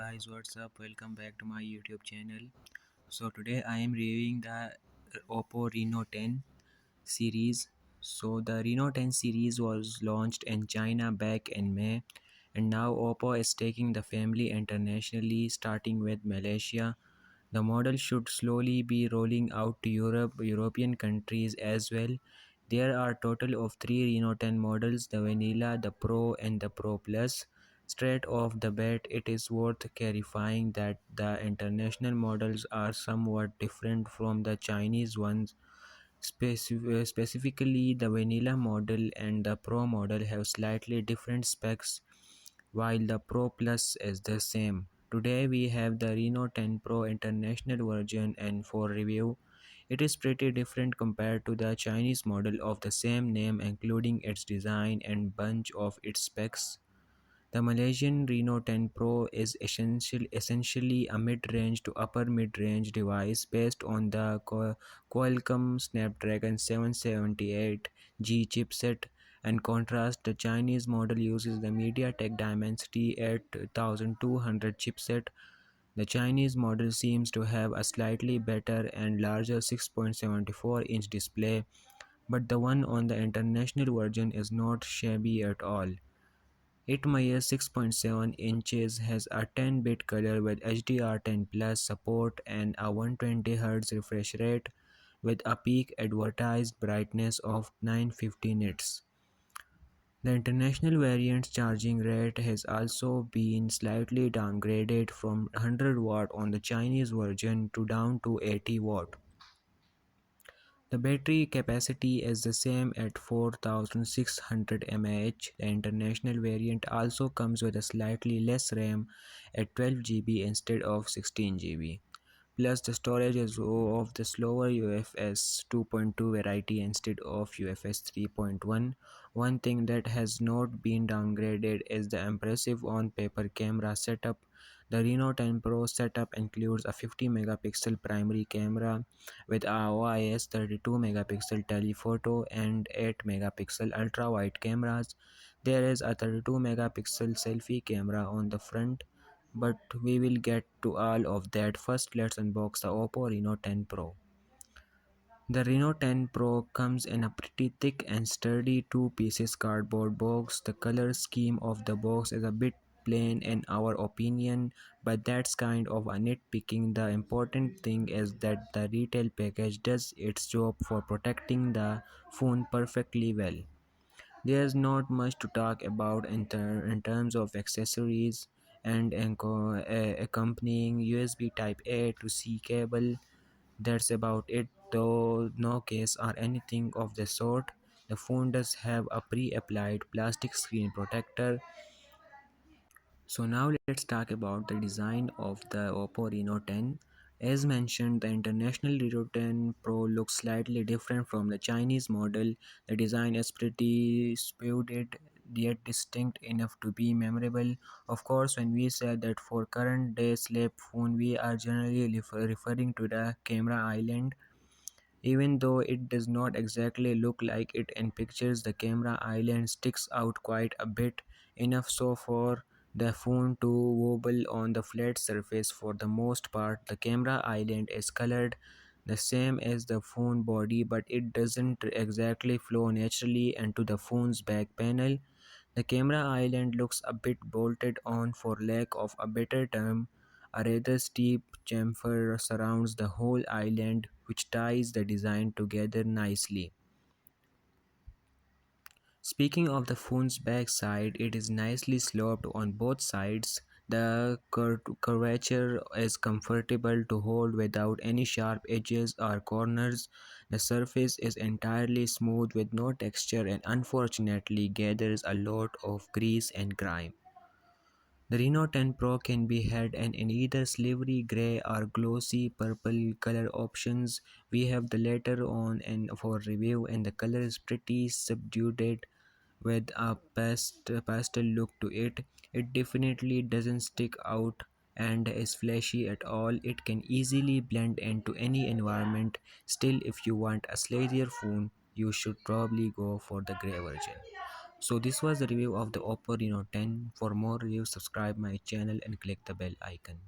guys, what's up? Welcome back to my YouTube channel. So today I am reviewing the Oppo Reno 10 series. So the Reno 10 series was launched in China back in May, and now Oppo is taking the family internationally, starting with Malaysia. The model should slowly be rolling out to European countries as well. There are total of three Reno 10 models: the Vanilla, the Pro, and the Pro Plus. Straight off the bat, it is worth clarifying that the international models are somewhat different from the Chinese ones. Specifically, the Vanilla model and the Pro model have slightly different specs, while the Pro Plus is the same. Today we have the Reno 10 Pro International version, and for review, it is pretty different compared to the Chinese model of the same name, including its design and bunch of its specs. The Malaysian Reno 10 Pro is essentially a mid-range to upper mid-range device based on the Qualcomm Snapdragon 778G chipset. In contrast, the Chinese model uses the MediaTek Dimensity 8200 chipset. The Chinese model seems to have a slightly better and larger 6.74-inch display, but the one on the international version is not shabby at all. It measures 6.7 inches, has a 10-bit color with HDR10 Plus support and a 120Hz refresh rate with a peak advertised brightness of 950 nits. The international variant's charging rate has also been slightly downgraded from 100 watt on the Chinese version to down to 80 watt. The battery capacity is the same at 4600 mAh. The international variant also comes with a slightly less RAM at 12 GB instead of 16 GB. Plus, the storage is of the slower UFS 2.2 variety instead of UFS 3.1. One thing that has not been downgraded is the impressive on-paper camera setup. The Reno 10 Pro setup includes a 50 megapixel primary camera with a OIS 32 megapixel telephoto and 8 megapixel ultra-wide cameras. There is a 32 megapixel selfie camera on the front, but we will get to all of that. First, let's unbox the Oppo Reno 10 Pro. The Reno 10 Pro comes in a pretty thick and sturdy two-pieces cardboard box. The color scheme of the box is a bit plain in our opinion, but that's kind of a nitpicking. The important thing is that the retail package does its job for protecting the phone perfectly well. There's not much to talk about in terms of accessories and accompanying USB Type A to C cable. That's about it, though no case or anything of the sort. The phone does have a pre-applied plastic screen protector. So now let's talk about the design of the Oppo Reno 10. As mentioned, the international Reno 10 Pro looks slightly different from the Chinese model. The design is pretty spirited yet distinct enough to be memorable. Of course, when we say that for current day slip phone, we are generally referring to the camera island. Even though it does not exactly look like it in pictures, the camera island sticks out quite a bit, enough so for the phone to wobble on the flat surface. For the most part, the camera island is colored the same as the phone body, but it doesn't exactly flow naturally into the phone's back panel. The camera island looks a bit bolted on, for lack of a better term. A rather steep chamfer surrounds the whole island, which ties the design together nicely. Speaking of the phone's back side, it is nicely sloped on both sides. The curvature is comfortable to hold without any sharp edges or corners. The surface is entirely smooth with no texture and unfortunately gathers a lot of grease and grime. The Reno 10 Pro can be had in either silvery grey or glossy purple color options. We have the latter on and for review, and the color is pretty subdued with a pastel look to it. It definitely doesn't stick out and is flashy at all. It can easily blend into any environment. Still, if you want a sleeker phone, you should probably go for the grey version. So this was the review of the Oppo Reno 10. For more reviews, subscribe my channel and click the bell icon.